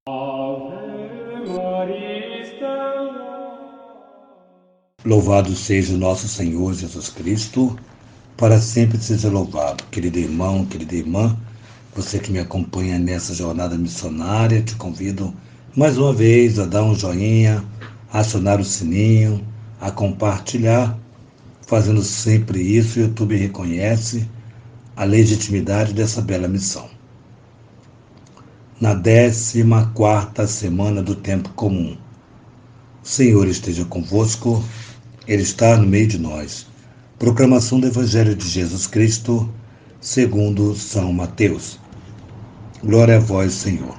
Ave Maria Stella. Louvado seja o nosso Senhor Jesus Cristo, para sempre seja louvado. Querido irmão, querida irmã, você que me acompanha nessa jornada missionária, te convido mais uma vez a dar um joinha, a acionar o sininho, a compartilhar. Fazendo sempre isso, o YouTube reconhece a legitimidade dessa bela missão. Na 14ª semana do tempo comum, o Senhor esteja convosco, Ele está no meio de nós. Proclamação do Evangelho de Jesus Cristo, segundo São Mateus. Glória a vós, Senhor.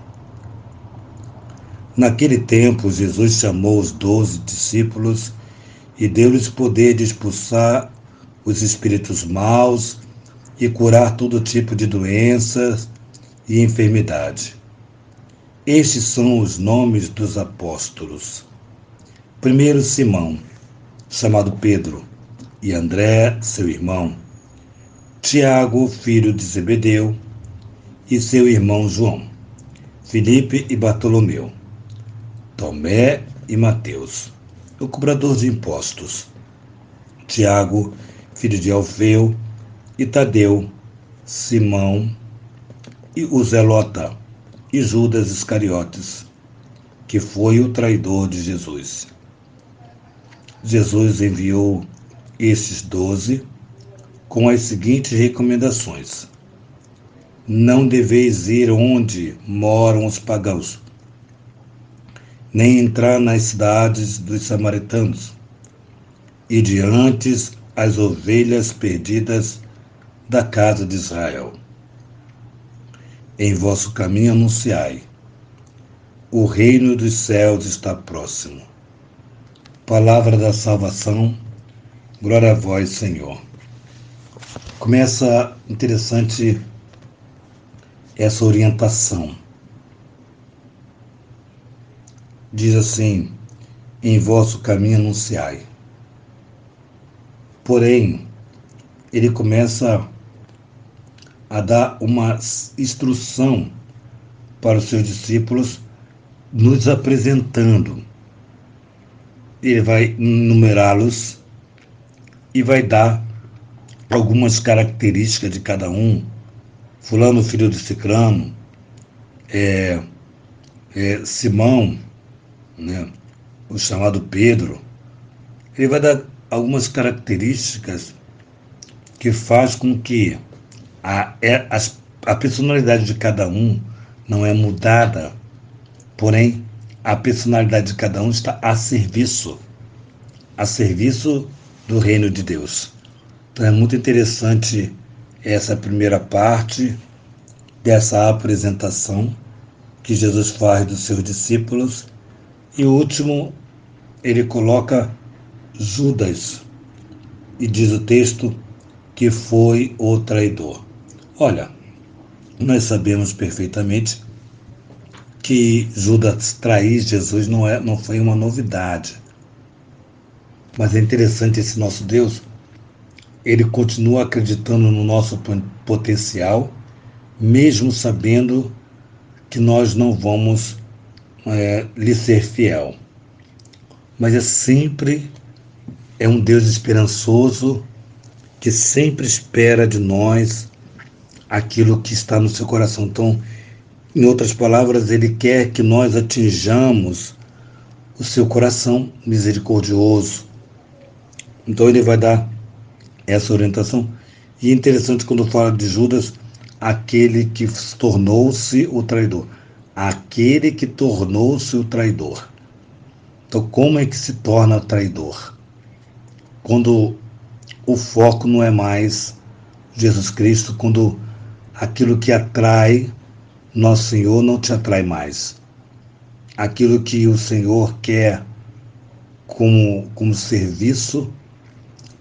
Naquele tempo, Jesus chamou os 12 discípulos e deu-lhes poder de expulsar os espíritos maus e curar todo tipo de doenças e enfermidade. Estes são os nomes dos apóstolos. Primeiro, Simão, chamado Pedro, e André, seu irmão, Tiago, filho de Zebedeu, e seu irmão João, Filipe e Bartolomeu, Tomé e Mateus, o cobrador de impostos, Tiago, filho de Alfeu, e Tadeu, Simão e o Zelota, e Judas Iscariotes, que foi o traidor de Jesus. Jesus enviou estes 12 com as seguintes recomendações: não deveis ir onde moram os pagãos, nem entrar nas cidades dos samaritanos, e diante as ovelhas perdidas da casa de Israel. Em vosso caminho anunciai: o reino dos céus está próximo. Palavra da salvação, glória a vós, Senhor. Começa interessante essa orientação. Diz assim: em vosso caminho anunciai. Porém, ele começa a dar uma instrução para os seus discípulos, nos apresentando. Ele vai numerá-los e vai dar algumas características de cada um. Fulano, filho de Cicrano, Simão, né, o chamado Pedro. Ele vai dar algumas características que faz com que a personalidade de cada um não é mudada, porém a personalidade de cada um está a serviço do reino de Deus. Então é muito interessante essa primeira parte dessa apresentação que Jesus faz dos seus discípulos. E o último, ele coloca Judas, e diz o texto que foi o traidor. Olha, nós sabemos perfeitamente que Judas trair Jesus não foi uma novidade. Mas é interessante esse nosso Deus, ele continua acreditando no nosso potencial, mesmo sabendo que nós não vamos lhe ser fiel. Mas é um Deus esperançoso, que sempre espera de nós aquilo que está no seu coração. Então, em outras palavras, ele quer que nós atinjamos o seu coração misericordioso. Então, ele vai dar essa orientação. E é interessante quando fala de Judas, aquele que tornou-se o traidor. Aquele que tornou-se o traidor. Então, como é que se torna traidor? Quando o foco não é mais Jesus Cristo, quando aquilo que atrai nosso Senhor não te atrai mais. Aquilo que o Senhor quer como serviço,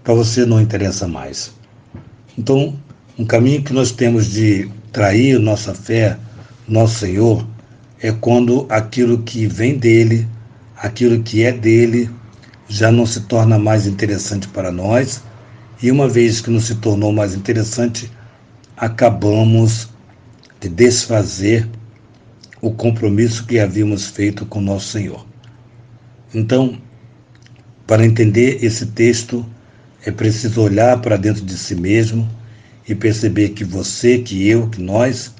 para você não interessa mais. Então, um caminho que nós temos de trair nossa fé, nosso Senhor, é quando aquilo que vem dele, aquilo que é dele, já não se torna mais interessante para nós. E uma vez que não se tornou mais interessante, acabamos de desfazer o compromisso que havíamos feito com nosso Senhor. Então, para entender esse texto, é preciso olhar para dentro de si mesmo e perceber que você, que eu, que nós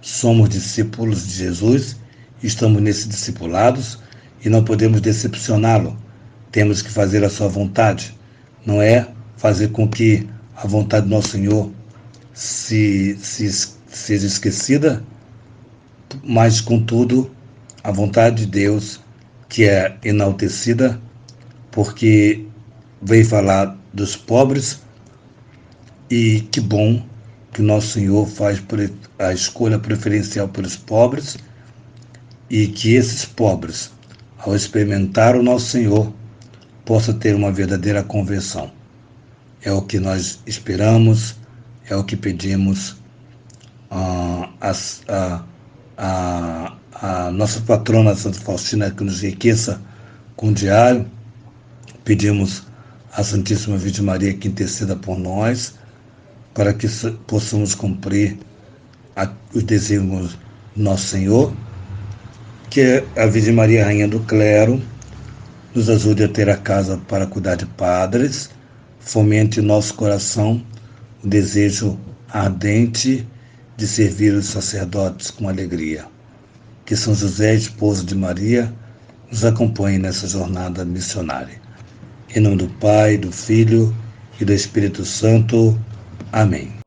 somos discípulos de Jesus, estamos nesses discipulados e não podemos decepcioná-lo. Temos que fazer a sua vontade. Não é fazer com que a vontade do nosso Senhor seja esquecida, mas, contudo, a vontade de Deus, que é enaltecida, porque veio falar dos pobres, e que bom que nosso Senhor faz a escolha preferencial pelos pobres, e que esses pobres, ao experimentar o nosso Senhor, possam ter uma verdadeira conversão. É o que nós esperamos, é o que pedimos. A nossa patrona Santa Faustina, que nos enriqueça com o diário. Pedimos à Santíssima Virgem Maria que interceda por nós, para que possamos cumprir os desígnios do nosso Senhor, que a Virgem Maria, Rainha do Clero, nos ajude a ter a casa para cuidar de padres, fomente em nosso coração o desejo ardente de servir os sacerdotes com alegria. Que São José, esposo de Maria, nos acompanhe nessa jornada missionária. Em nome do Pai, do Filho e do Espírito Santo. Amém.